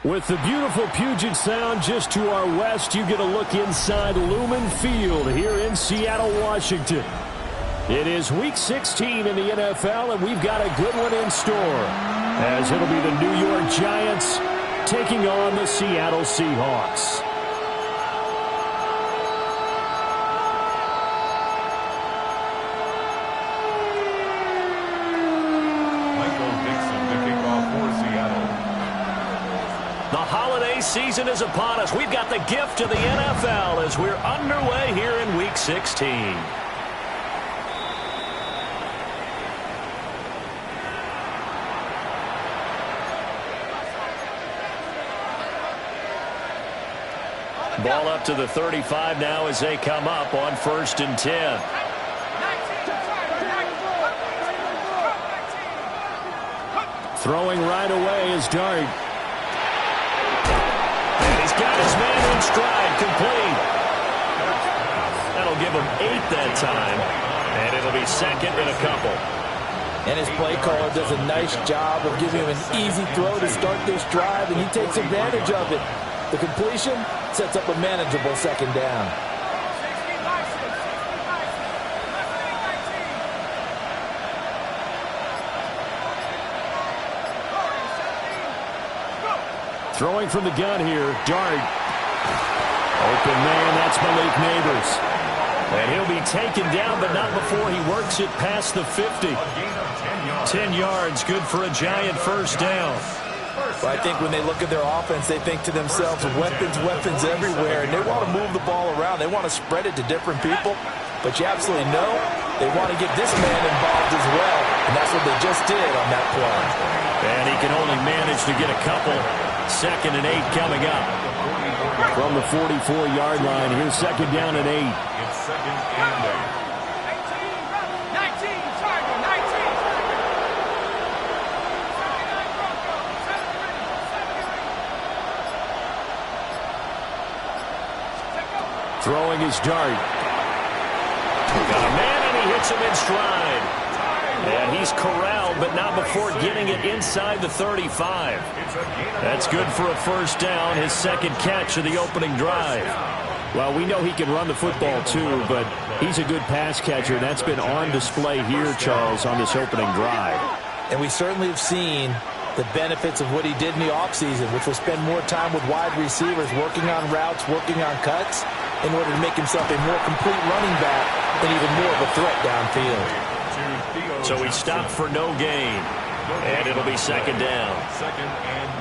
With the beautiful Puget Sound just to our west, you get a look inside Lumen Field here in Seattle, Washington. It is Week 16 in the NFL, and we've got a good one in store, as it'll be the New York Giants taking on the Seattle Seahawks. The holiday season is upon us. We've got the gift of the NFL as we're underway here in Week 16. Ball up to the 35 now as they come up on 1st and 10. Throwing right away is Dart. Got his man in stride, complete. That'll give him 8 that time, and it'll be 2nd and a couple. And his play caller does a nice job of giving him an easy throw to start this drive, and he takes advantage of it. The completion sets up a manageable 2nd down. Throwing from the gun here, Dart. Open man, that's Malik Neighbors. And he'll be taken down, but not before he works it past the 50. 10 yards, good for a Giant 1st down. Well, I think when they look at their offense, they think to themselves, weapons, weapons everywhere, and they want to move the ball around. They want to spread it to different people, but you absolutely know they want to get this man involved as well, and that's what they just did on that play. And he can only manage to get a couple. 2nd and 8 coming up. From the 44-yard line, here's 2nd down and 8. It's 2nd and 8. Throwing his Dart. Got a man, and he hits him in stride. And he's corralled, but not before getting it inside the 35. That's good for a 1st down, his 2nd catch of the opening drive. Well, we know he can run the football too, but he's a good pass catcher, and that's been on display here, Charles, on this opening drive. And we certainly have seen the benefits of what he did in the offseason, which was spend more time with wide receivers, working on routes, working on cuts, in order to make himself a more complete running back and even more of a threat downfield. So he stopped for no gain, and it'll be 2nd down.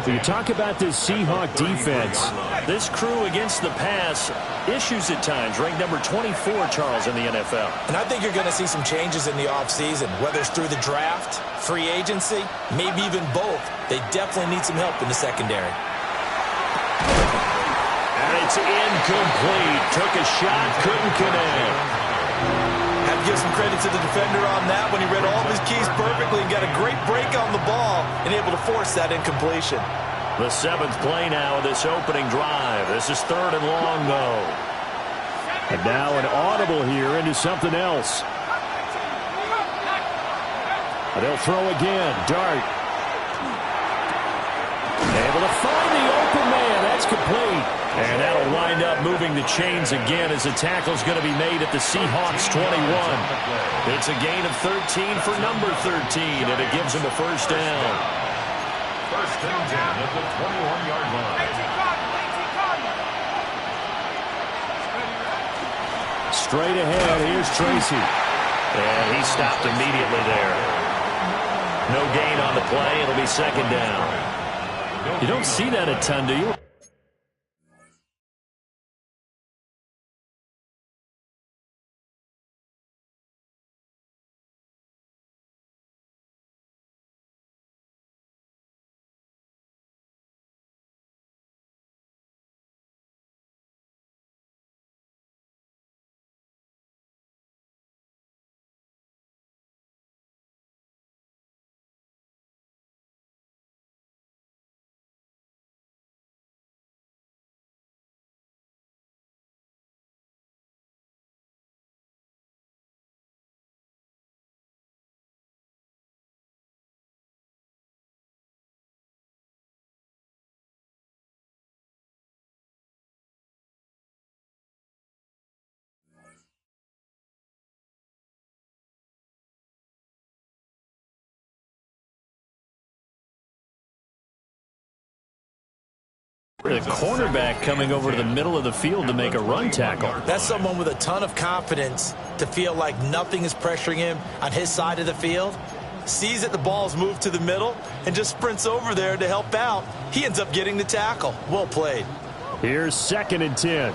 When you talk about this Seahawk defense, this crew against the pass issues at times, ranked number 24, Charles, in the NFL. And I think you're going to see some changes in the offseason, whether it's through the draft, free agency, maybe even both. They definitely need some help in the secondary. And it's incomplete. Took a shot, couldn't connect. Have to give some credit to the defender on that when he read all of his keys perfectly and got a great break on the ball and able to force that incompletion. The 7th play now of this opening drive. This is 3rd and long, though. And now an audible here into something else. And they'll throw again. Dart. Able to find the open man. That's complete. And that'll wind up moving the chains again as the tackle's going to be made at the Seahawks 21. It's a gain of 13 for number 13, and it gives him a 1st down. 1st and 10 at the 21-yard line. Straight ahead, here's Tracy. And he stopped immediately there. No gain on the play. It'll be 2nd down. You don't see that a ton, do you? The cornerback coming over to the middle of the field to make a run tackle. That's someone with a ton of confidence to feel like nothing is pressuring him on his side of the field. Sees that the ball's moved to the middle and just sprints over there to help out. He ends up getting the tackle. Well played. Here's 2nd and 10.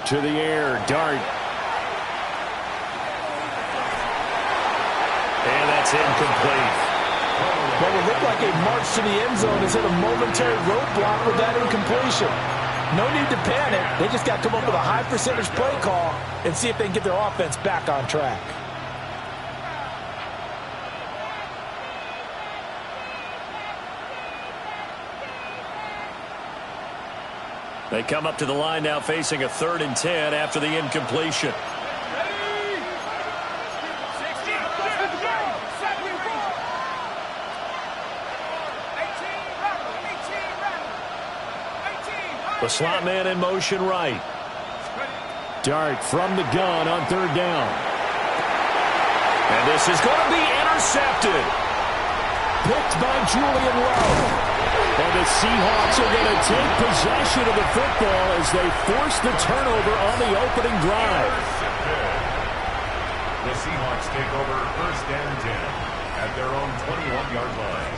To the air, Dart. And that's incomplete. Well, it looked like a march to the end zone has hit a momentary roadblock with that incompletion. No need to panic. They just got to come up with a high percentage play call and see if they can get their offense back on track. They come up to the line now facing a 3rd and 10 after the incompletion. The slot man in motion right. Dart from the gun on 3rd down. And this is going to be intercepted. Picked by Julian Lowe. And the Seahawks are going to take possession of the football as they force the turnover on the opening drive. The Seahawks take over 1st and 10 at their own 21-yard line.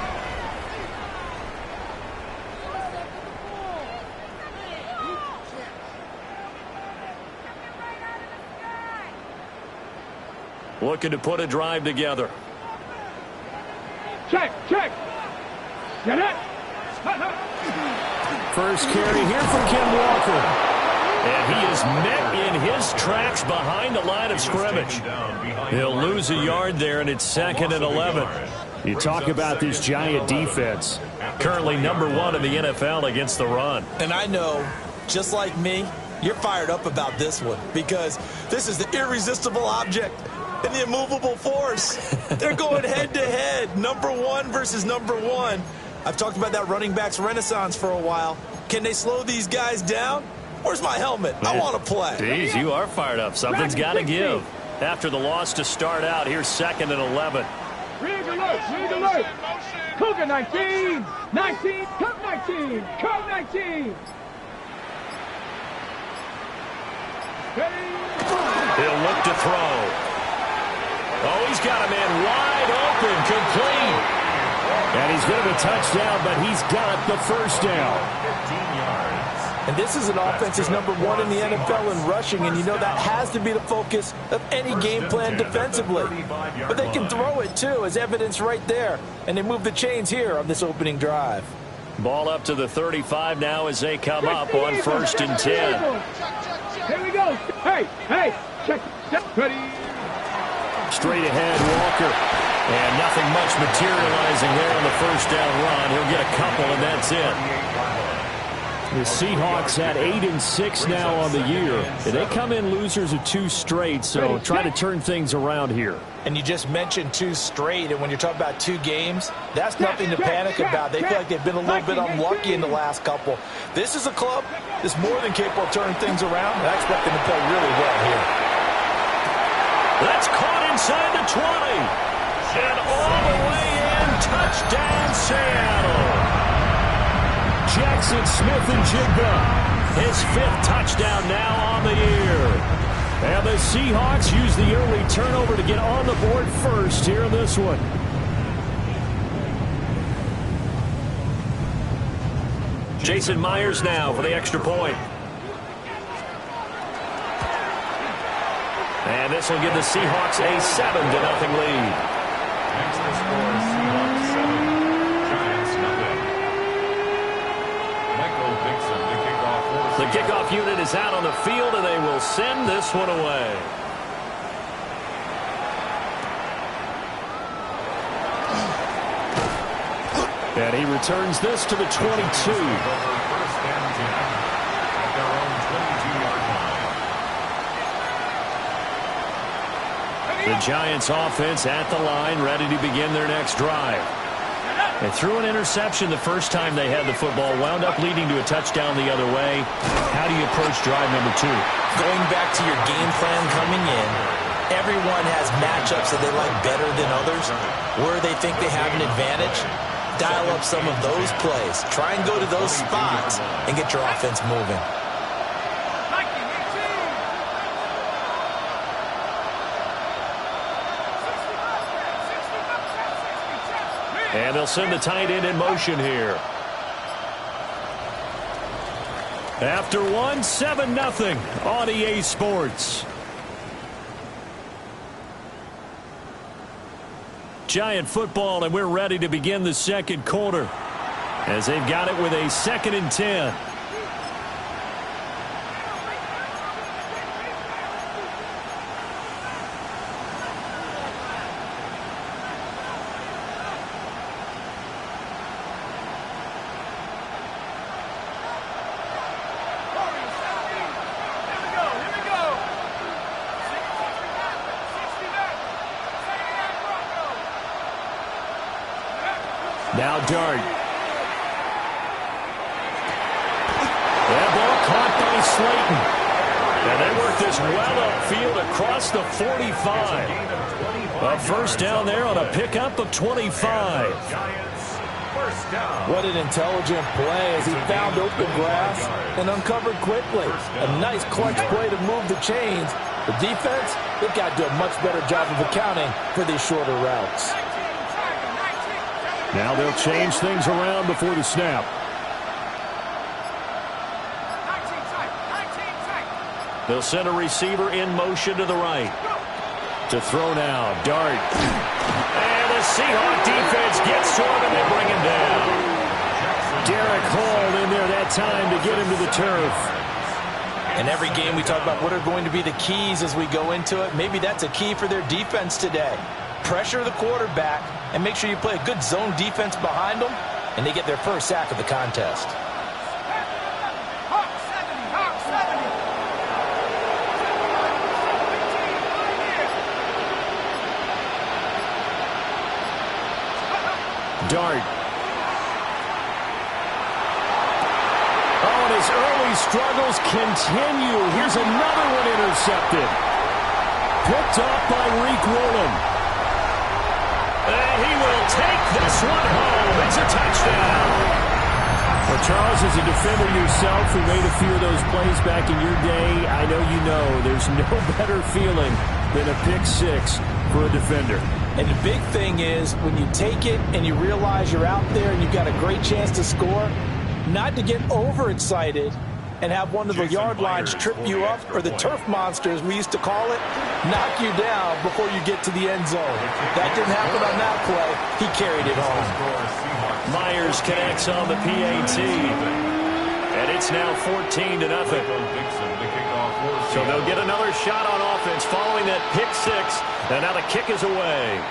Looking to put a drive together. Check. Get it. First carry here for Ken Walker. And he is met in his tracks behind the line of scrimmage. He'll lose a yard there, and it's 2nd and 11. You talk about this Giant defense. Currently #1 in the NFL against the run. And I know, just like me, you're fired up about this one because this is the irresistible object and the immovable force. They're going head-to-head, #1 versus #1. I've talked about that running backs renaissance for a while. Can they slow these guys down? Where's my helmet? I want to play. Jeez, you are fired up. Something's got to give. After the loss to start out, here's 2nd and 11. Rig alert. Cougar 19. 19. Come 19. Come 19. Ready. He'll look to throw. Oh, he's got a man wide open, complete. And he's going to be a touchdown, but he's got the 1st down. 15 yards. And this is an offense that's #1 in the NFL in rushing, and you know that has to be the focus of any game plan defensively. But they can throw it, too, as evidence right there. And they move the chains here on this opening drive. Ball up to the 35 now as they come up on 1st and 10. Here we go. Hey. Check. Ready. Straight ahead, Walker. And nothing much materializing there on the 1st down run. He'll get a couple, and that's it. The Seahawks at 8-6 now on the year. They come in losers of 2 straight, so try to turn things around here. And you just mentioned 2 straight, and when you're talking about 2 games, that's nothing to panic about. They feel like they've been a little bit unlucky in the last couple. This is a club that's more than capable of turning things around, and I expect them to play really well here. That's caught inside the 20. And all the way in, touchdown Seattle. Jackson Smith-Njigba, his 5th touchdown now on the year. And the Seahawks use the early turnover to get on the board first here in this one. Jason Myers now for the extra point. And this will give the Seahawks a 7-0 lead. Extra score, Seahawks 7, Giants nothing. Michael Dixon, the kickoff for The kickoff unit is out on the field, and they will send this one away. And he returns this to the 22. Over 1st and 10 at their own 22-yard line. The Giants offense at the line, ready to begin their next drive. They threw an interception the first time they had the football, wound up leading to a touchdown the other way. How do you approach drive number 2? Going back to your game plan coming in, everyone has matchups that they like better than others, where they think they have an advantage. Dial up some of those plays. Try and go to those spots and get your offense moving. And they'll send the tight end in motion here. After one, 7-0 on EA Sports. Giant football, and we're ready to begin the second quarter as they've got it with a 2nd and 10. Now Dart. That ball caught by Slayton. And they work this well upfield across the 45. A first down there on a pickup of 25. What an intelligent play as he found open grass and uncovered quickly. A nice clutch play to move the chains. The defense, they've got to do a much better job of accounting for these shorter routes. Now they'll change things around before the snap. They'll send a receiver in motion to the right. To throw now, Dart. And the Seahawk defense gets to him and they bring him down. Derek Hall in there that time to get him to the turf. In every game we talk about what are going to be the keys as we go into it. Maybe that's a key for their defense today. Pressure the quarterback and make sure you play a good zone defense behind them, and they get their first sack of the contest. Dart. Oh, and his early struggles continue. Here's another one intercepted. Picked off by Reek Woolen. And he will take this one home. It's a touchdown. Well, Charles, as a defender yourself who made a few of those plays back in your day, I know you know there's no better feeling than a pick 6 for a defender. And the big thing is when you take it and you realize you're out there and you've got a great chance to score, not to get overexcited and have one of the yard lines trip you up, or the turf monsters we used to call it, knock you down before you get to the end zone. That didn't happen on that play. He carried it home. Myers connects on the PAT. And it's now 14-0. So they'll get another shot on offense following that pick 6. And now the kick is away.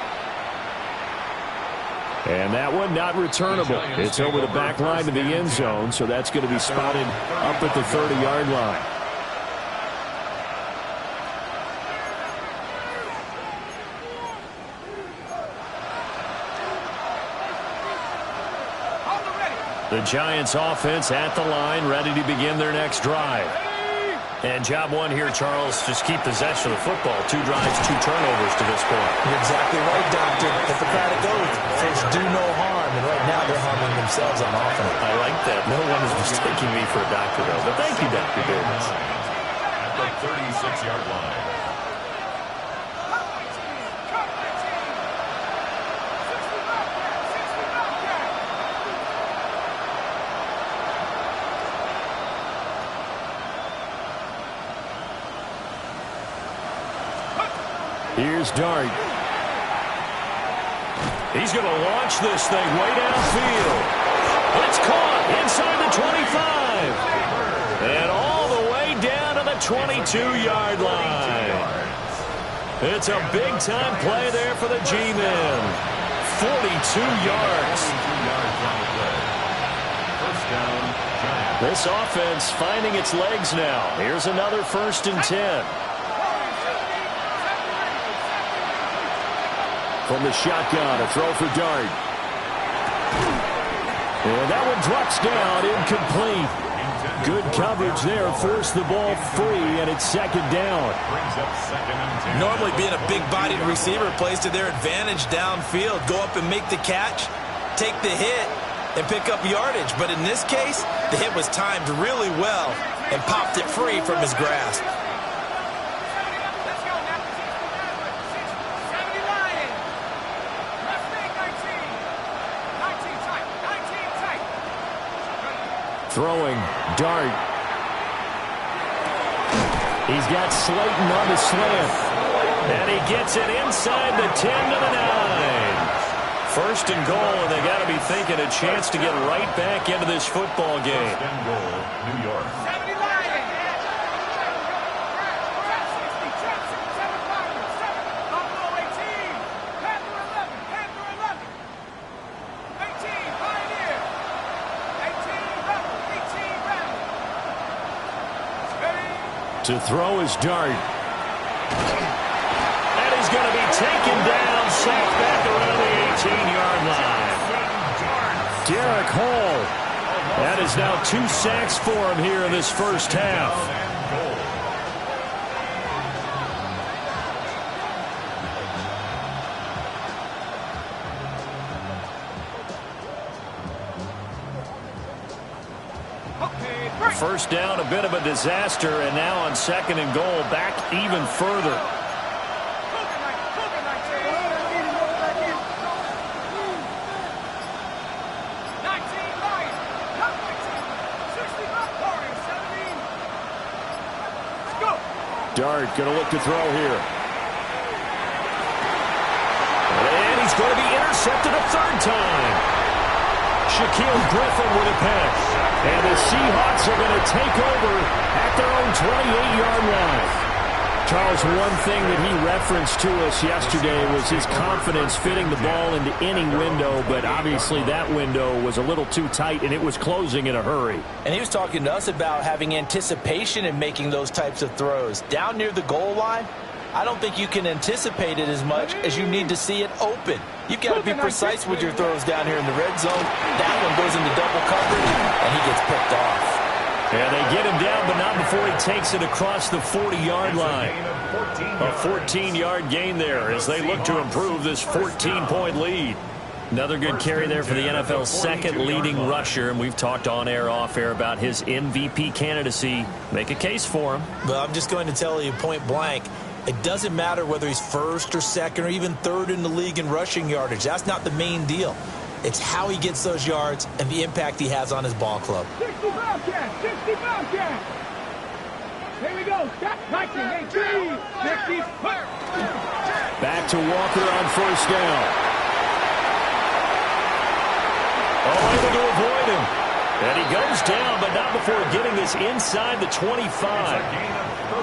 And that one not returnable. It's over the back line to the end zone, so that's going to be spotted up at the 30-yard line. The Giants offense at the line, ready to begin their next drive. And job one here, Charles, just keep possession of the football. 2 drives, 2 turnovers to this point. You're exactly right, Doctor. Hippocratic oath. First, do no harm. And right now, they're harming themselves on offense. I like that. No one is mistaking me for a doctor, though. But thank you, Dr. Davis. At the 36-yard line. Here's Dart. He's going to launch this thing way downfield. It's caught inside the 25. And all the way down to the 22-yard line. It's a big-time play there for the G-men. 42 yards. This offense finding its legs now. Here's another 1st and 10. From the shotgun, a throw for Dart. And that one drops down, incomplete. Good coverage there, forced the ball free, and it's second down. Normally being a big-bodied receiver plays to their advantage downfield. Go up and make the catch, take the hit, and pick up yardage. But in this case, the hit was timed really well and popped it free from his grasp. Throwing, Dart. He's got Slayton on the slant. And he gets it inside the 10 to the 9. First and goal, and they got to be thinking a chance to get right back into this football game. First and goal, New York. To throw is Dart. And he's going to be taken down, sacked back around the 18-yard line. Derek Hall. That is now 2 sacks for him here in this first half. First down, a bit of a disaster, and now on second and goal, back even further. Dart going to look to throw here. And he's going to be intercepted a third time. Shaquille Griffin with a pass. And the Seahawks are going to take over at their own 28-yard line. Charles, one thing that he referenced to us yesterday was his confidence fitting the ball into any window, but obviously that window was a little too tight, and it was closing in a hurry. And he was talking to us about having anticipation in making those types of throws. Down near the goal line, I don't think you can anticipate it as much as you need to see it open. You've got to be precise with your throws down here in the red zone. That one goes into double coverage, and he gets picked off. Yeah, they get him down, but not before he takes it across the 40-yard line. A 14-yard gain there as they look to improve this 14-point lead. Another good carry there for the NFL's second leading rusher, and we've talked on air, off air about his MVP candidacy. Make a case for him. Well, I'm just going to tell you point blank, it doesn't matter whether he's first or second or even third in the league in rushing yardage. That's not the main deal. It's how he gets those yards and the impact he has on his ball club. 60 Bobcats! 60 Bobcats! Here we go. Stop. 19, 18, 60. Back to Walker on first down. Oh, able to avoid him. And he goes down, but not before getting this inside the 25.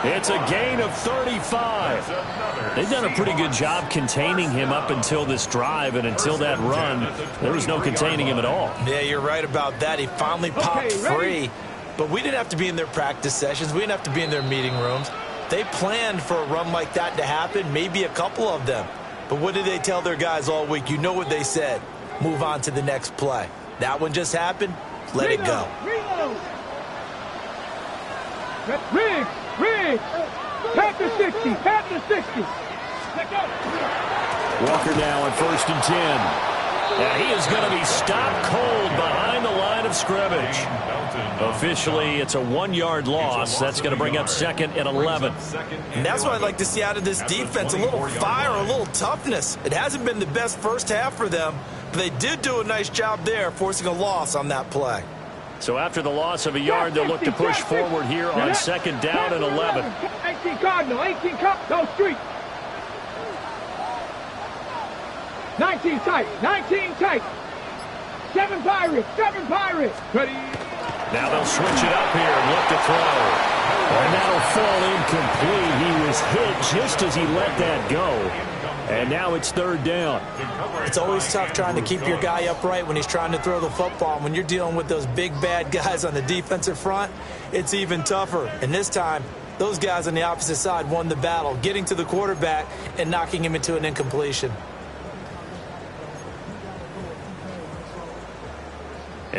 It's a gain of 35. They've done a pretty good job containing him up until this drive, and until that run, there was no containing him at all. Yeah, you're right about that. He finally popped free, but we didn't have to be in their practice sessions. We didn't have to be in their meeting rooms. They planned for a run like that to happen, maybe a couple of them. But what did they tell their guys all week? You know what they said. Move on to the next play. That one just happened. Let it go. Riggs! Pat the 60! Pat the 60! Walker now at first and 10. And he is going to be stopped cold behind the line of scrimmage. Officially, it's a 1-yard loss. That's going to bring up second and 11. And that's what I'd like to see out of this defense, a little fire, a little toughness. It hasn't been the best first half for them, but they did do a nice job there, forcing a loss on that play. So after the loss of a yard, they'll look to push forward here on second down and 11. 18 Cardinal, 18 Cup, go street. 19 tight, 19 tight. 7 Pirates, 7 Pirates. Ready. Now they'll switch it up here and look to throw. And that'll fall incomplete. He was hit just as he let that go. And now it's third down. It's always tough trying to keep your guy upright when he's trying to throw the football. And when you're dealing with those big, bad guys on the defensive front, it's even tougher. And this time, those guys on the opposite side won the battle, getting to the quarterback and knocking him into an incompletion.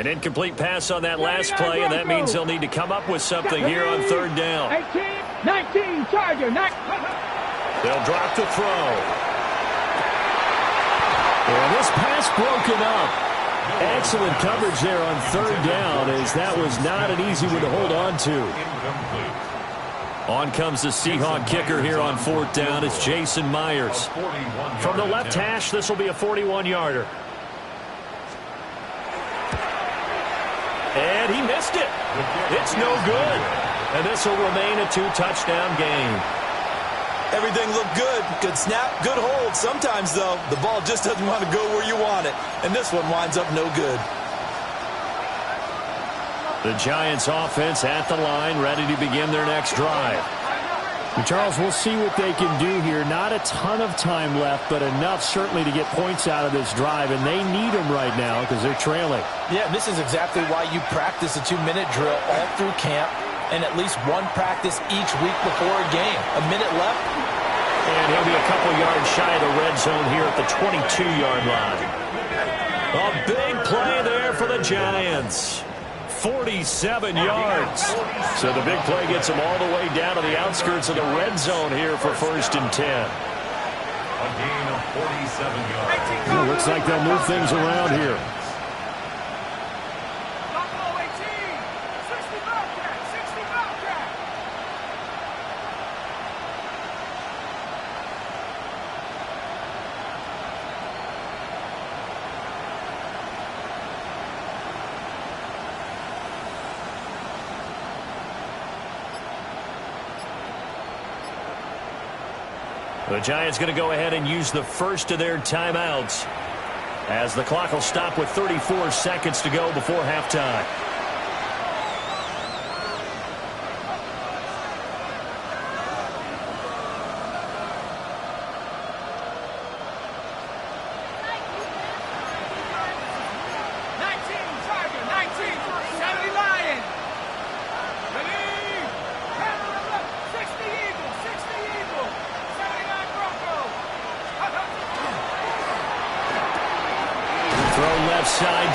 An incomplete pass on that last play, and that means they'll need to come up with something here on third down. 19, Charger, They'll drop to throw. And this pass broken up. Excellent coverage there on third down, as that was not an easy one to hold on to. On comes the Seahawk kicker here on fourth down. It's Jason Myers. From the left hash, this will be a 41-yarder. And he missed it. It's no good. And this will remain a 2-touchdown game. Everything looked good. Good snap, good hold. Sometimes, though, the ball just doesn't want to go where you want it. And this one winds up no good. The Giants offense at the line, ready to begin their next drive. And Charles, we'll see what they can do here. Not a ton of time left, but enough certainly to get points out of this drive, and they need them right now because they're trailing. Yeah, and this is exactly why you practice a 2-minute drill all through camp and at least one practice each week before a game. A minute left. And he'll be a couple yards shy of the red zone here at the 22-yard line. A big play there for the Giants. 47 yards. So the big play gets them all the way down to the outskirts of the red zone here for 1st and 10. A gain of 47 yards. Looks like they'll move things around here. The Giants going to go ahead and use the first of their timeouts, as the clock will stop with 34 seconds to go before halftime.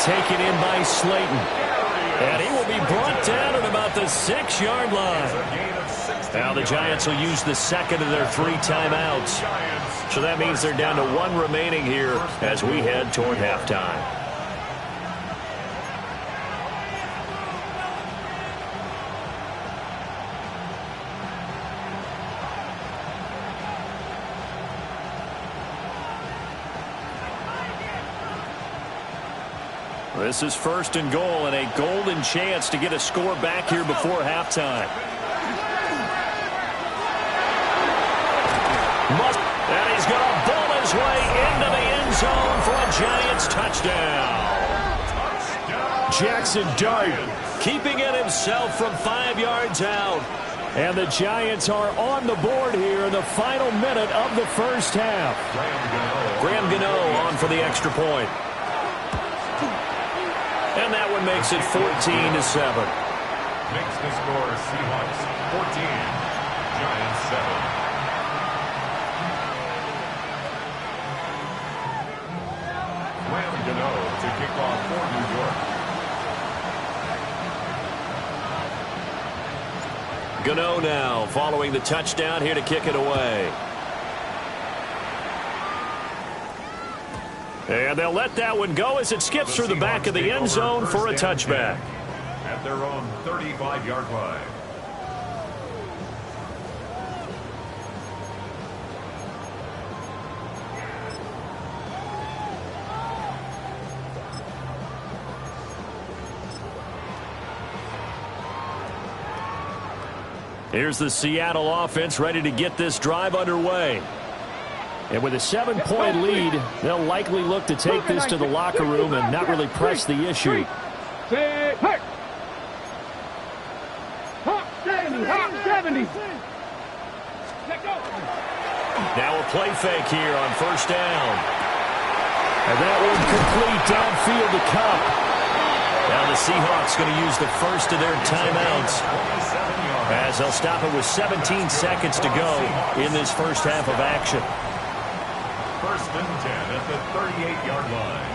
Taken in by Slayton. And he will be brought down at about the 6-yard line. Now the Giants will use the second of their 3 timeouts. So that means they're down to 1 remaining here as we head toward halftime. This is 1st and goal, and a golden chance to get a score back here before halftime. And he's going to ball his way into the end zone for a Giants touchdown. Jackson Dart keeping it himself from 5 yards out. And the Giants are on the board here in the final minute of the first half. Graham Gano on for the extra point. And that one makes it 14-7. Makes the score Seahawks 14, Giants 7. Graham Gano to kick off for New York. Gano now following the touchdown here to kick it away. And they'll let that one go as it skips through the back of the end zone for a touchback. At their own 35-yard line. Here's the Seattle offense ready to get this drive underway. And with a 7-point lead, they'll likely look to take this to the locker room and not really press the issue. Hop 70. Now a play fake here on 1st down. And that one complete downfield to Cup. Now the Seahawks going to use the first of their timeouts, as they'll stop it with 17 seconds to go in this first half of action. 1st and 10 at the 38-yard line.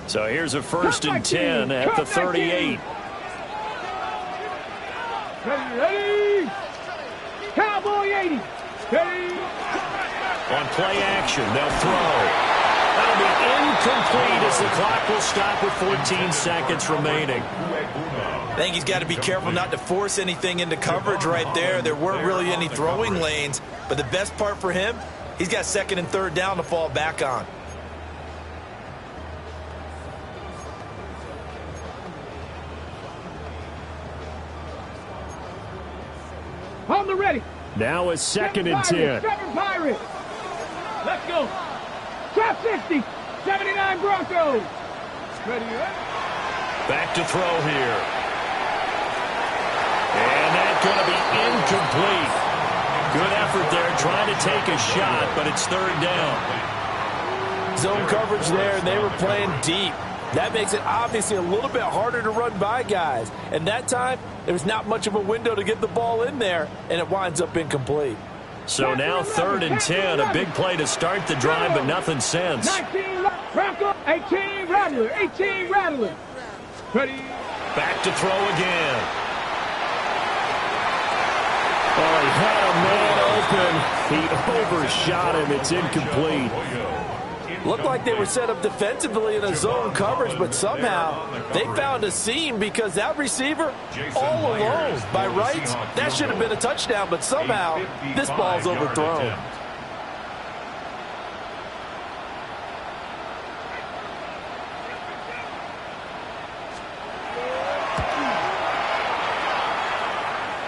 So here's a 1st and 10 at the 38. Ready. Cowboy 80. Ready. On play action, they'll throw. That'll be incomplete as the clock will stop with 14 seconds remaining. I think he's got to be careful not to force anything into coverage right there. There weren't really any throwing lanes, but the best part for him, he's got 2nd and 3rd down to fall back on. On the ready. Now it's 2nd and 10. 7 Pirates. Let's go. Top 60. 79 Broncos. Ready. Back to throw here. And that's going to be incomplete. Good effort there trying to take a shot, but it's 3rd down. Zone coverage there, and they were playing deep. That makes it obviously a little bit harder to run by guys. And that time, there was not much of a window to get the ball in there, and it winds up incomplete. So now 3rd and 10, a big play to start the drive, but nothing since. 19 Bronco, 18 Rattler, 18 Rattler. Ready. Back to throw again. Oh, he had a man open. He overshot him. It's incomplete. Looked like they were set up defensively in a zone coverage, but somehow they found a seam because that receiver all alone. By rights, that should have been a touchdown, but somehow this ball's overthrown.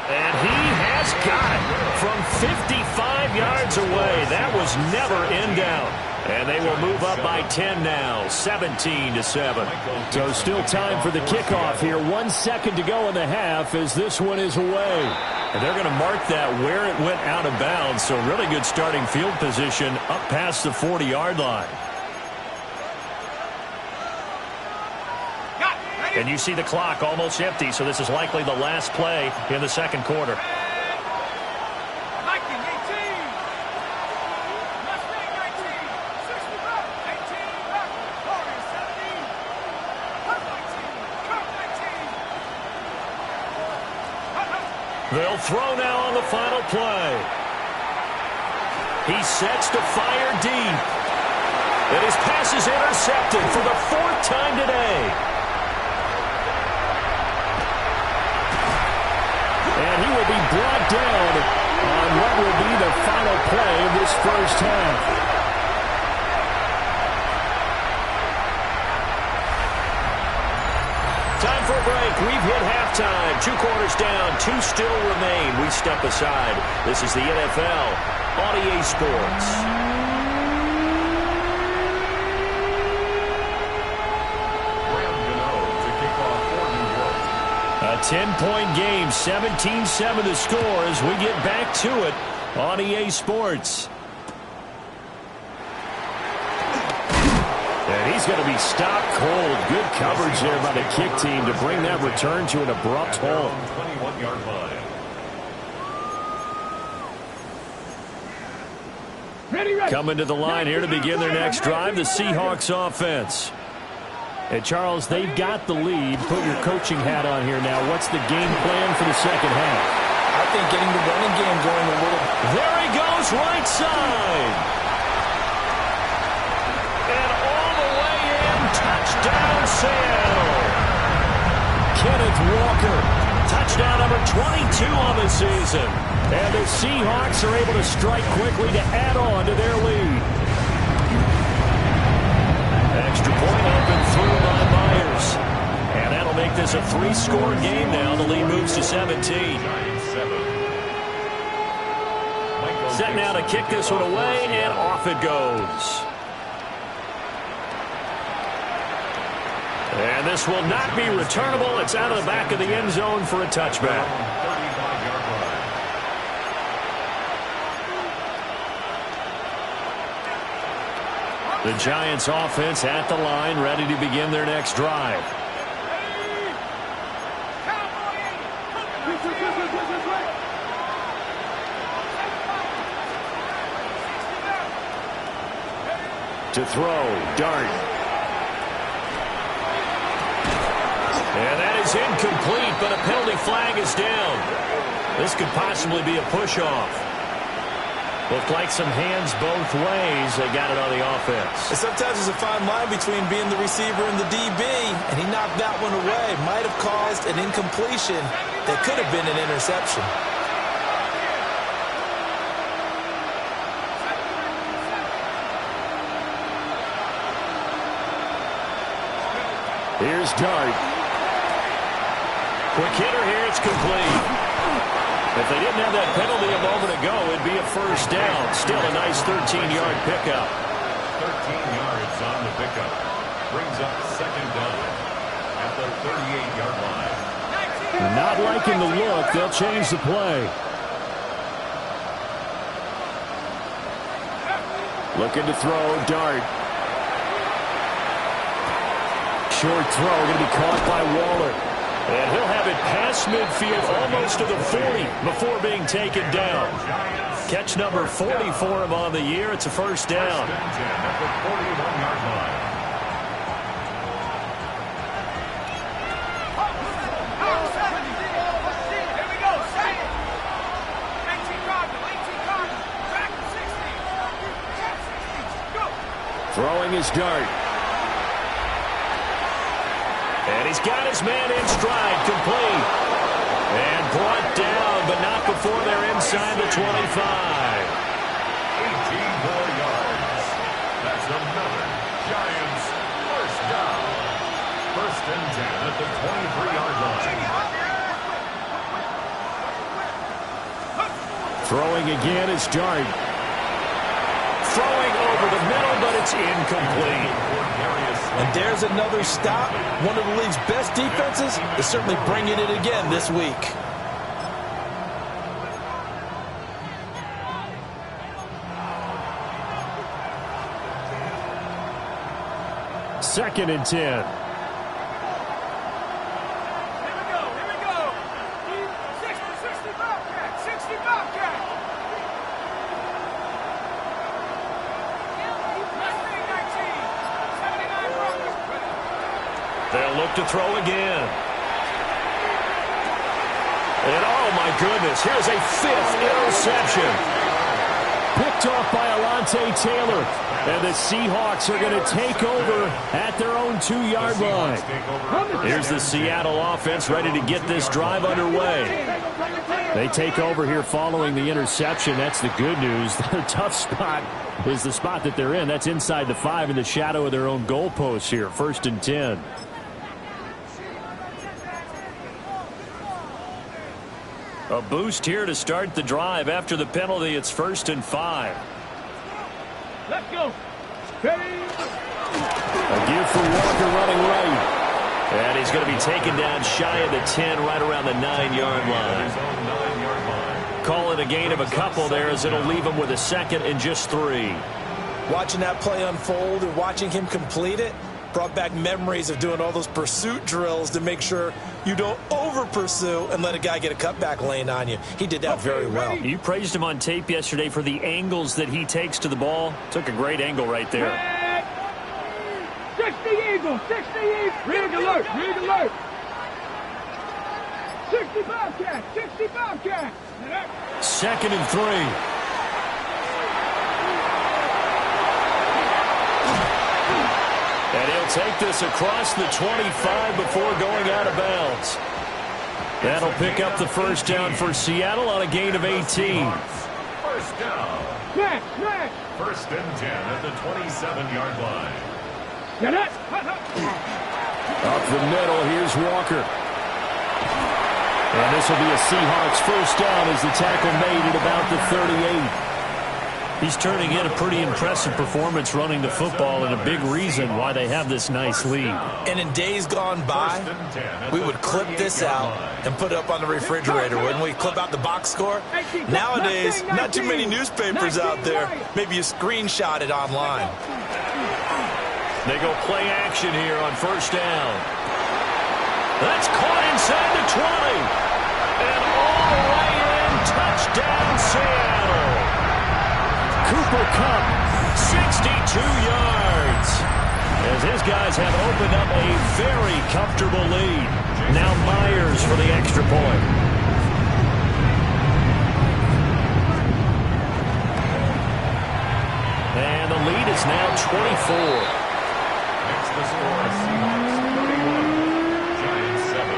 And he has got it from 55 yards away. That was never in doubt. And they will move up by 10 now, 17-7. So still time for the kickoff here. 1 second to go in the half as this one is away. And they're going to mark that where it went out of bounds. So really good starting field position up past the 40-yard line. And you see the clock almost empty, so this is likely the last play in the 2nd quarter. They'll throw now on the final play. He sets to fire deep. And his pass is intercepted for the 4th time today. And he will be brought down on what will be the final play of this first half. Time for a break. We've hit halftime. 2 quarters down. 2 still remain. We step aside. This is the NFL on EA Sports. A 10-point game, 17-7 the score as we get back to it on EA Sports. And he's going to be stopped cold. Good coverage there by the kick team to bring that return to an abrupt halt. 21-yard line. Coming to the line here to begin their next drive, the Seahawks offense. And, Charles, they've got the lead. Put your coaching hat on here now. What's the game plan for the second half? I think getting the running game going a little. There he goes, right side. And all the way in, touchdown Seattle. Kenneth Walker, touchdown number 22 on the season. And the Seahawks are able to strike quickly to add on to their lead. Extra point up and through by Myers. And that'll make this a 3-score game now. The lead moves to 17. Set now to kick this one away, and off it goes. And this will not be returnable. It's out of the back of the end zone for a touchback. The Giants offense at the line, ready to begin their next drive. To throw, Dart. And that is incomplete, but a penalty flag is down. This could possibly be a push-off. Looked like some hands both ways. They got it on the offense. And sometimes there's a fine line between being the receiver and the DB, and he knocked that one away. Might have caused an incompletion that could have been an interception. Here's Dart. Quick hitter here, it's complete. If they didn't have that penalty a moment ago, it'd be a first down. Still a nice 13-yard pickup. 13 yards on the pickup. Brings up second down at the 38-yard line. Not liking the look. They'll change the play. Looking to throw, Dart. Short throw, going to be caught by Waller. And he'll have it past midfield, almost to the 40, before being taken down. Catch number 40 for him on the year. It's a first down. At the 41-yard line. Here we go. Second. 18 Cardinal. 18 Cardinal. Back to 60. Go. Throwing his Dart. And he's got his man in stride, complete. And brought down, but not before they're inside the 25. 18 more yards. That's another Giants first down. First and 10 at the 23-yard line. Throwing again is Dart. Throwing over the middle, but it's incomplete. And there's another stop. One of the league's best defenses is certainly bringing it again this week. Second and 10. Here we go. 60 Bobcat. 60 Bobcat. 79 Broncos. They'll look to throw again. And oh my goodness, here's a fifth interception. Picked off by Alontae Taylor. And the Seahawks are going to take over at their own 2-yard line. Here's the Seattle offense ready to get this drive underway. They take over here following the interception. That's the good news. The tough spot is the spot that they're in. That's inside the 5 in the shadow of their own goalposts here. First and 10. A boost here to start the drive. After the penalty, it's first and 5. Let's go. Ready. A give for Walker running right. And he's going to be taken down shy of the 10, right around the 9-yard line. Call it a gain of a couple there, as it'll leave him with a second and just 3. Watching that play unfold and watching him complete it brought back memories of doing all those pursuit drills to make sure you don't over-pursue and let a guy get a cutback lane on you. He did that very well. You praised him on tape yesterday for the angles that he takes to the ball. Took a great angle right there. 60 Eagles. 60 Eagles. Rig alert. Rig alert. 60 Bobcat. 60 Bobcat. Second and 3. And he'll take this across the 25 before going out of bounds. That'll pick up the first down for Seattle on a gain of 18. First down. Smash. Smash. First and 10 at the 27-yard line. Get it. Up the middle, here's Walker. And this will be a Seahawks first down as the tackle made at about the 38. He's turning in a pretty impressive performance running the football, and a big reason why they have this nice lead. And in days gone by, we would clip this out and put it up on the refrigerator, wouldn't we? Clip out the box score. Nowadays, not too many newspapers out there. Maybe you screenshot it online. They go play action here on first down. That's caught inside the 20. And all the way in, touchdown Seattle. Cooper Kupp, 62 yards. As his guys have opened up a very comfortable lead. Now Myers for the extra point. And the lead is now 24. Next to score, Seahawks 31, Giants 7.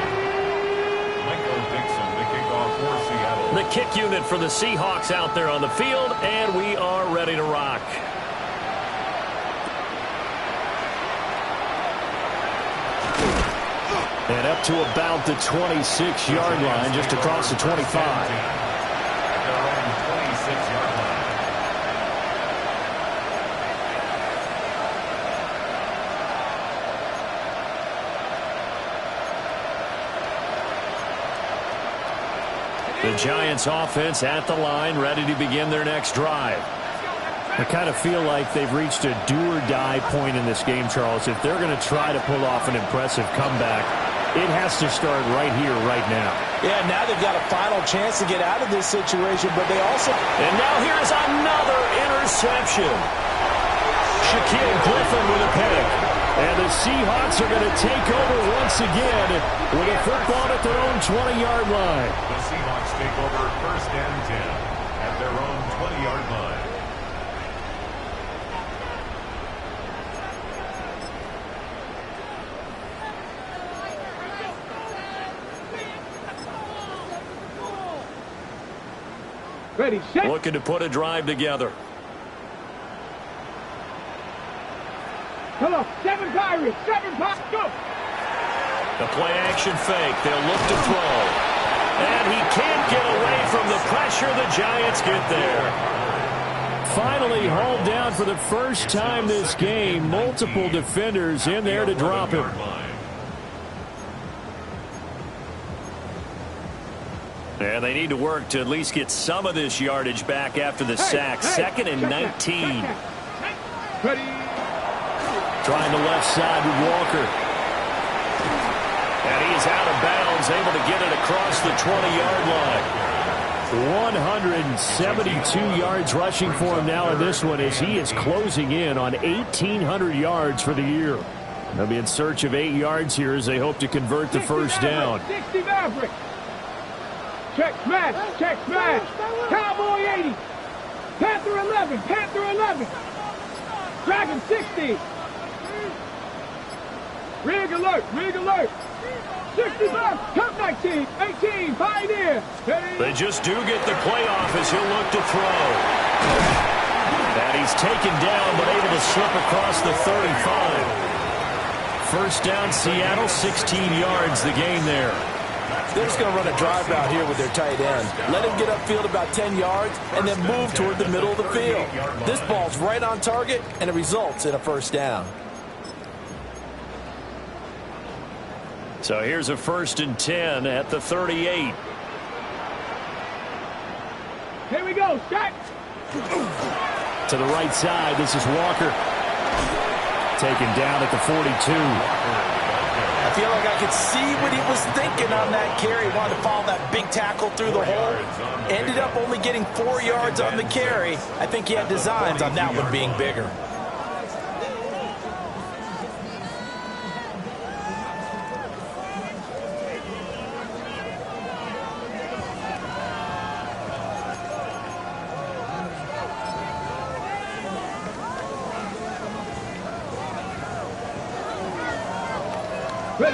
Michael Dixon, the kickoff for Seattle. The kick unit for the Seahawks out there on the field, and we are ready to rock. And up to about the 26-yard line, just across the 25. At their own 26-yard line. The Giants offense at the line, ready to begin their next drive. I kind of feel like they've reached a do-or-die point in this game, Charles. If they're going to try to pull off an impressive comeback, it has to start right here, right now. Yeah, now they've got a final chance to get out of this situation, but they also... And now here's another interception. Shaquille Griffin with a pick. And the Seahawks are going to take over once again with a football at their own 20-yard line. The Seahawks take over 1st and 10 at their own 20-yard line. Ready, set. Looking to put a drive together. Hello, 7 Pirates, 7 Pirates, go. The play action fake. They'll look to throw. And he can't get away from the pressure. The Giants get there. Finally hauled down for the first time this game. Multiple defenders in there to drop him. And they need to work to at least get some of this yardage back after the sack. 2nd and 19. Ready. Trying the left side with Walker. And he is out of bounds, able to get it across the 20-yard line. 172 yards rushing for him now in this one as he is closing in on 1,800 yards for the year. They'll be in search of 8 yards here as they hope to convert the first down. 60 Maverick. Check smash, check smash. Cowboy 80. Panther 11, Panther 11. Dragon 60. Rig alert, rig alert. 65, Cup 19, 18, Pioneer. They just do get the playoff as he'll look to throw. And he's taken down but able to slip across the 35. First down Seattle, 16 yards the gain there. They're just going to run a drive route here with their tight end. Let him get upfield about 10 yards and then move toward the middle of the field. This ball's right on target, and it results in a first down. So here's a 1st and 10 at the 38. Here we go, Jack. To the right side, this is Walker. Taken down at the 42. I feel like I could see what he was thinking on that carry. He wanted to follow that big tackle through the hole. Ended up only getting 4 yards on the carry. I think he had designs on that one being bigger.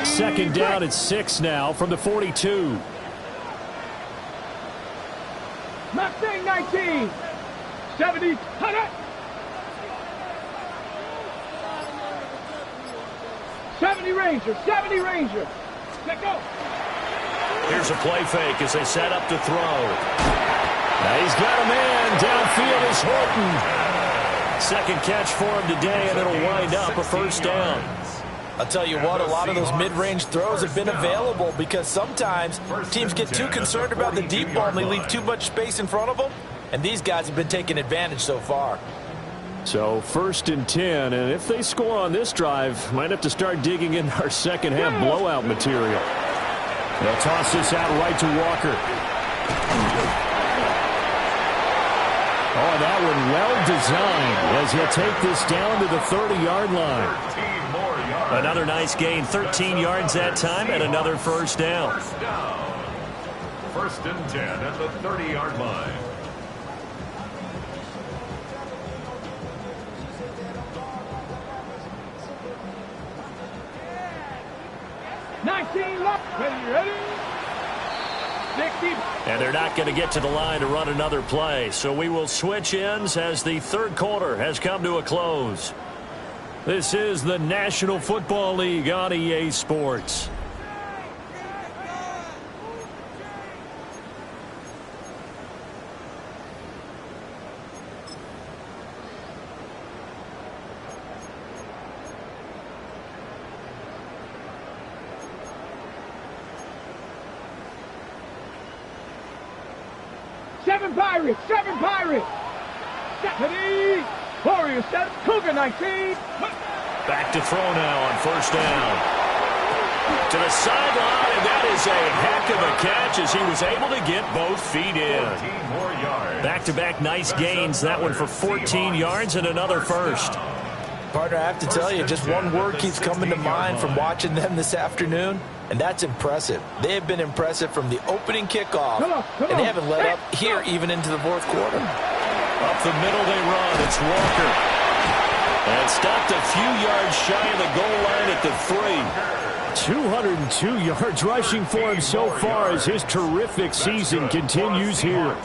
Second down at 6 now from the 42. Mustang 19. 70, 100. 70 Ranger, 70 Ranger. Let go. Here's a play fake as they set up to throw. Now he's got a man. Downfield is Horton. Second catch for him today, and it'll wind up a first down. I'll tell you what, a lot of those mid-range throws have been available because sometimes teams get too concerned about the deep ball and they leave too much space in front of them, and these guys have been taking advantage so far. So 1st and 10, and if they score on this drive, might have to start digging in our second half blowout material. They'll toss this out right to Walker. Oh, that one well designed as he'll take this down to the 30-yard line. 13 more yards Another nice gain, 13 yards that time, and another first down. First down. First and 10 at the 30-yard line. Ready? 60. And they're not going to get to the line to run another play. So we will switch ends as the third quarter has come to a close. This is the National Football League on EA Sports. Seven Pirates. Stephanie. Warriors set. Cougar 19. Back to throw now on first down. To the sideline, and that is a heck of a catch as he was able to get both feet in. 14 more yards. Back-to-back nice gains. That one for 14 yards and another first. Partner, I have to tell you, just one word keeps coming to mind from watching them this afternoon, and that's impressive. They have been impressive from the opening kickoff, and they haven't let up here even into the fourth quarter. Up the middle they run. It's Walker. And stopped a few yards shy of the goal line at the 3. 202 yards rushing for him so far as his terrific season continues here.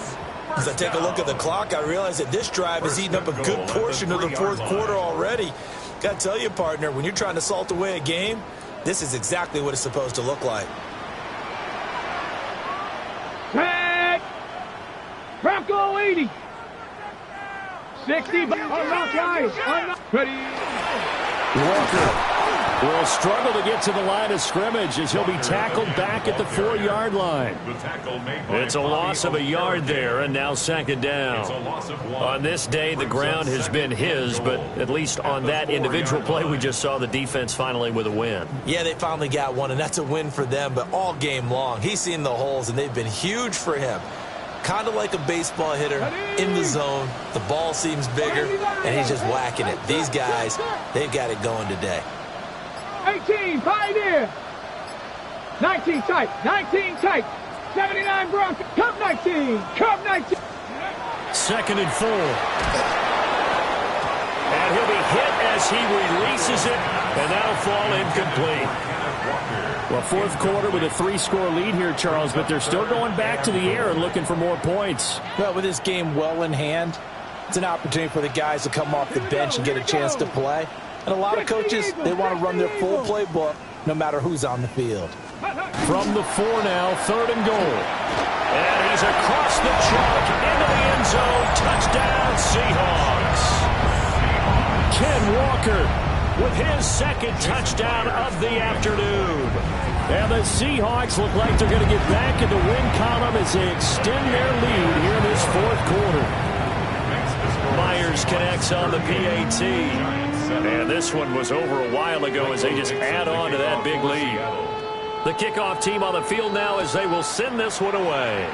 As I take a look at the clock, I realize that this drive has eaten up a good portion of the fourth quarter already. Got to tell you, partner, when you're trying to salt away a game, this is exactly what it's supposed to look like. Tag. Bronco 80. 60. Unlock guys. Ready. Walker will struggle to get to the line of scrimmage as he'll be tackled back at the 4-yard line. It's a loss of a yard there, and now second down. On this day, the ground has been his, but at least on that individual play, we just saw the defense finally with a win. Yeah, they finally got one, and that's a win for them, but all game long, he's seen the holes, and they've been huge for him. Kind of like a baseball hitter in the zone. The ball seems bigger, and he's just whacking it. These guys, they've got it going today. 18, Pioneer. 19 tight. 79 Bronco. Cub 19. Second and 4. And he'll be hit as he releases it, and that'll fall incomplete. Well, fourth quarter with a 3-score lead here, Charles, but they're still going back to the air and looking for more points. Well, with this game well in hand, it's an opportunity for the guys to come off the bench and get a chance to play. And a lot of coaches, they want to run their full playbook no matter who's on the field. From the 4 now, third and goal. And he's across the chalk into the end zone. Touchdown, Seahawks. Ken Walker with his second touchdown of the afternoon. And the Seahawks look like they're going to get back in the win column as they extend their lead here in this fourth quarter. Myers connects on the PAT. And this one was over a while ago as they just add on to that big lead. The kickoff team on the field now as they will send this one away.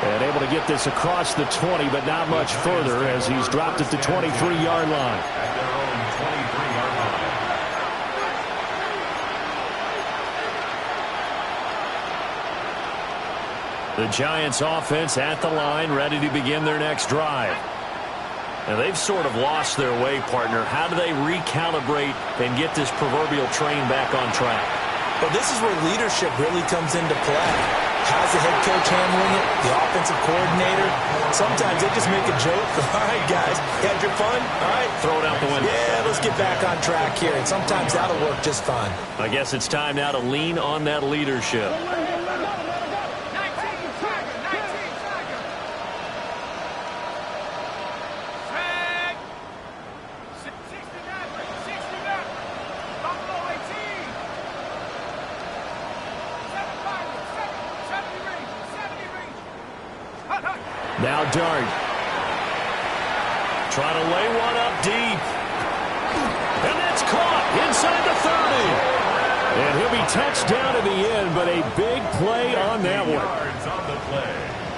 And able to get this across the 20, but not much further as he's dropped at the 23-yard line. At their own 23-yard line. The Giants offense at the line, ready to begin their next drive. And they've sort of lost their way, partner. How do they recalibrate and get this proverbial train back on track? Well, this is where leadership really comes into play. How's the head coach handling it? The offensive coordinator? Sometimes they just make a joke. All right, guys, you had your fun? All right. Throw it out the window. Yeah, let's get back on track here. And sometimes that'll work just fine. I guess it's time now to lean on that leadership. Now Dart. Trying to lay one up deep. And that's caught inside the 30. And he'll be touched down to the end, but a big play on that one.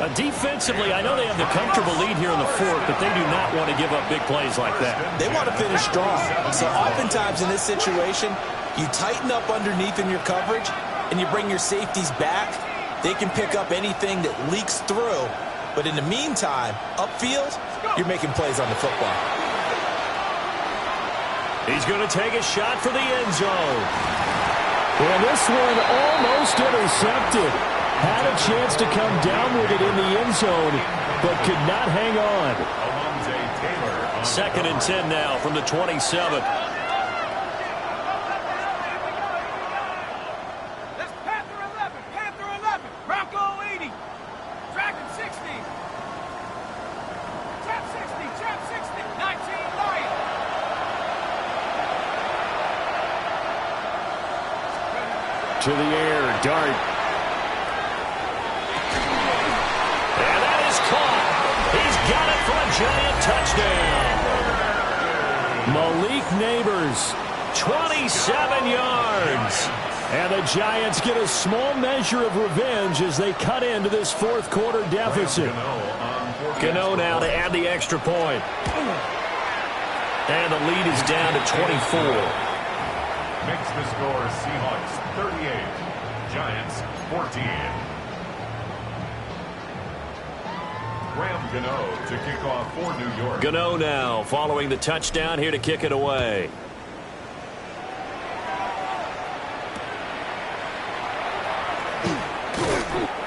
Defensively, I know they have the comfortable lead here in the fourth, but they do not want to give up big plays like that. They want to finish strong. So oftentimes in this situation, you tighten up underneath in your coverage, and you bring your safeties back. They can pick up anything that leaks through. But in the meantime, upfield, you're making plays on the football. He's going to take a shot for the end zone. And this one almost intercepted. Had a chance to come down with it in the end zone, but could not hang on. 2nd and 10 now from the 27. That's Panther 11, Panther 11, Bronco 80, Dragon 60, Chap 60, 19 Lion. To the air, Dart. He's got it for a giant touchdown. Malik Neighbors, 27 yards. And the Giants get a small measure of revenge as they cut into this fourth quarter deficit. Gano now to add the extra point. And the lead is down to 24. Makes the score Seahawks 38, Giants 14. Graham Gano to kick off for New York. Gano now following the touchdown here to kick it away.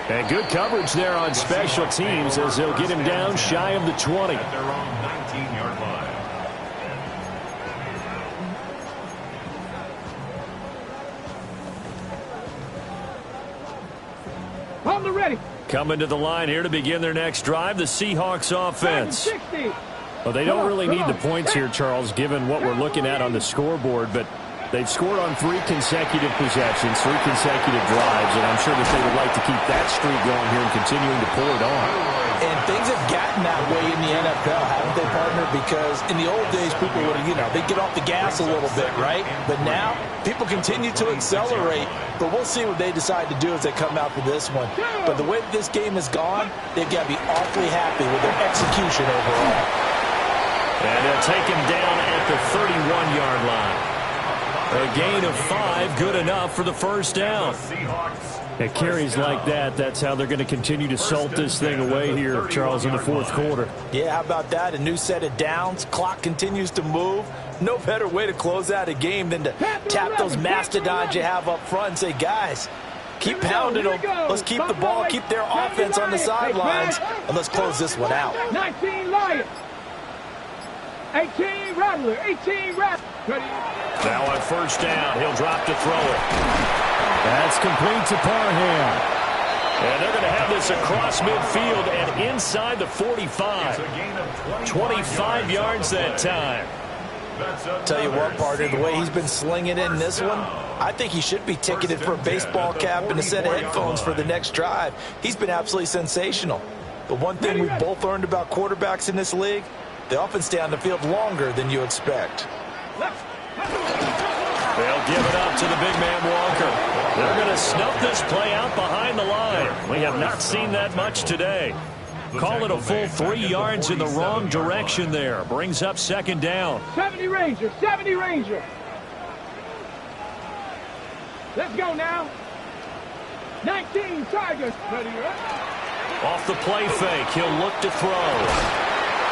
And good coverage there on special teams as they'll get him down shy of the 20. At their own 19-yard line. On the ready. Coming to the line here to begin their next drive, the Seahawks offense. Well, they don't really need the points here, Charles, given what we're looking at on the scoreboard, but they've scored on 3 consecutive possessions, 3 consecutive drives, and I'm sure that they would like to keep that streak going here and continuing to pull it on. And things have gotten that way in the NFL, haven't they, partner? Because in the old days, people would, they'd get off the gas a little bit, right? But now, people continue to accelerate, but we'll see what they decide to do as they come out for this one. But the way that this game has gone, they've got to be awfully happy with their execution overall. And they'll take him down at the 31-yard line. A gain of 5, good enough for the first down. At carries like that, that's how they're going to continue to salt this thing away here, Charles, in the fourth quarter. Yeah, how about that? A new set of downs. Clock continues to move. No better way to close out a game than to tap those mastodons you have up front and say, guys, keep pounding them. Let's keep the ball, keep their offense on the sidelines, and let's close this one out. 19 Lions. 18 Rattler. 18 Rattler. Now on first down, he'll drop to throw it. That's complete to Parham. And they're going to have this across midfield and inside the 45. 25 yards that time. Tell you what, partner, the way he's been slinging in this one, I think he should be ticketed for a baseball cap and a set of headphones for the next drive. He's been absolutely sensational. The one thing we've both learned about quarterbacks in this league, they often stay on the field longer than you expect. They'll give it up to the big man Walker. They're going to snuff this play out behind the line. We have not seen that much today. Call it a full 3 yards in the wrong direction there. Brings up second down. 70 Ranger, 70 Ranger. Let's go now. 19 Tigers. Off the play fake, he'll look to throw.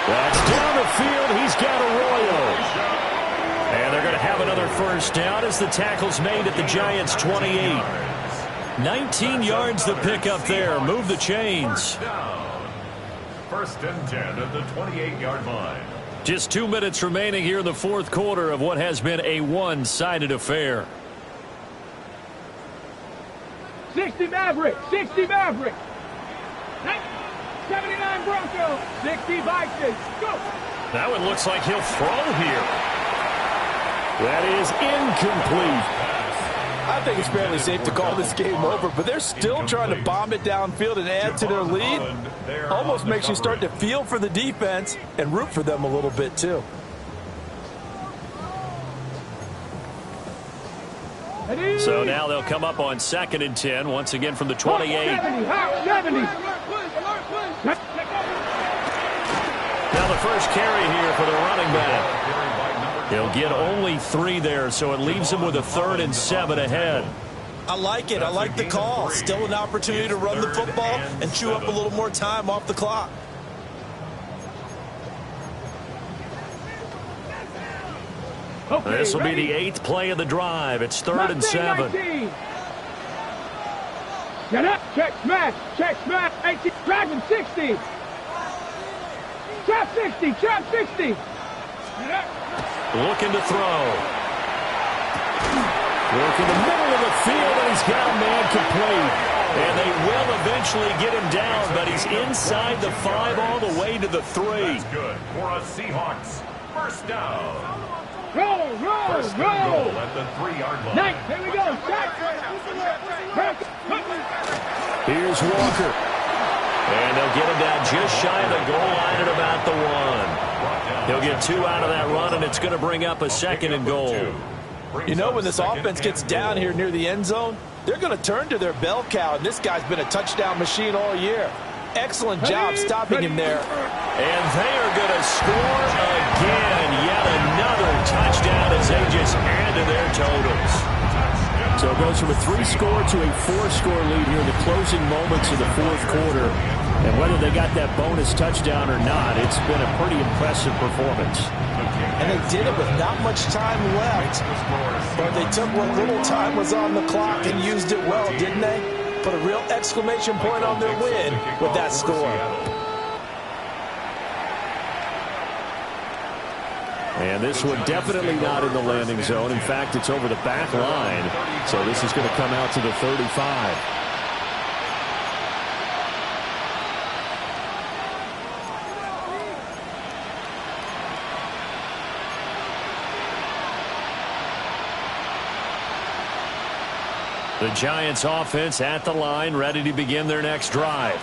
That's down the field. He's got Arroyo. And they're going to have another first down as the tackle's made at the Giants' 28. 19 yards the pickup there. Move the chains. First and 10 at the 28-yard line. Just 2 minutes remaining here in the fourth quarter of what has been a one-sided affair. 60 Maverick, 60 Maverick. 79 Bronco, 60 Vikings. Go. That one looks like he'll throw here. That is incomplete. I think it's fairly safe to call this game over, but they're still trying to bomb it downfield and add to their lead. Almost makes you start to feel for the defense and root for them a little bit, too. So now they'll come up on 2nd and 10, once again from the 28. 70. Now the first carry here for the running back. He'll get only 3 there, so it leaves him with a 3rd and 7 ahead. I like it. I like the call. Still an opportunity to run the football and chew up a little more time off the clock. Okay, This will be the 8th play of the drive. It's 3rd and 7. Get up, check smash, 18, driving 60. Trap 60, trap 60. Get up. Looking to throw. Work in the middle of the field, and he's got a man complete. And they will eventually get him down, but he's inside the 5 all the way to the 3. That's good for a Seahawks first down. Roll. First and goal at the 3-yard line. Nice, here we go. Here's Walker. And they'll get him down just shy of the goal line at about the 1. He'll get 2 out of that run, and it's going to bring up a 2nd and goal. You know, when this offense gets down here near the end zone, they're going to turn to their bell cow, and this guy's been a touchdown machine all year. Excellent job stopping him there. And they are going to score again. Yet another touchdown as they just add to their totals. So it goes from a 3-score to a 4-score lead here in the closing moments of the 4th quarter. And whether they got that bonus touchdown or not, it's been a pretty impressive performance. And they did it with not much time left. But they took what little time was on the clock and used it well, didn't they? Put a real exclamation point on their win with that score. And this one definitely not in the landing zone. In fact, it's over the back line. So this is going to come out to the 35. The Giants offense at the line, ready to begin their next drive.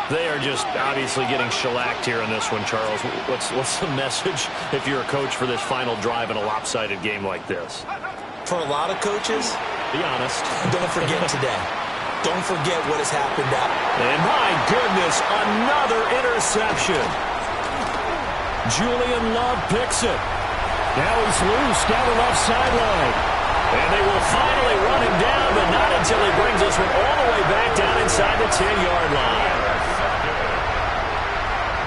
They are just obviously getting shellacked here in this one, Charles. What's the message if you're a coach for this final drive in a lopsided game like this? For a lot of coaches, be honest. Don't forget today. Don't forget what has happened out. And my goodness, another interception. Julian Love picks it. Now he's loose down the left sideline. And they will finally run him down, but not until he brings this one all the way back down inside the 10-yard line.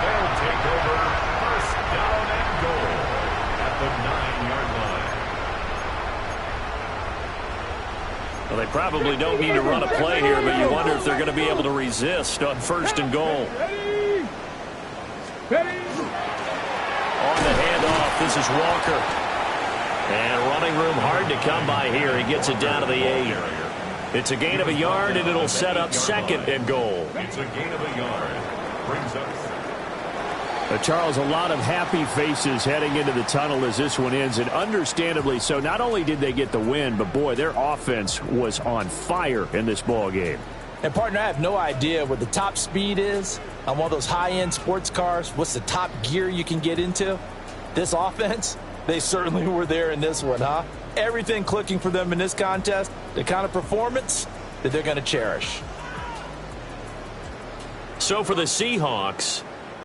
They'll take over first down and goal at the 9-yard line. Well, they probably don't need to run a play here, but you wonder if they're going to be able to resist on 1st and goal. On the handoff, this is Walker. And running room hard to come by here. He gets it down to the 8. It's a gain of a yard, and it'll set up 2nd and goal. It's a gain of a yard. Brings up Charles, a lot of happy faces heading into the tunnel as this one ends, and understandably so. Not only did they get the win, but boy, their offense was on fire in this ball game. And partner, I have no idea what the top speed is on one of those high-end sports cars. What's the top gear you can get into? This offense, they certainly were there in this one, huh? Everything clicking for them in this contest, the kind of performance that they're going to cherish. So for the Seahawks,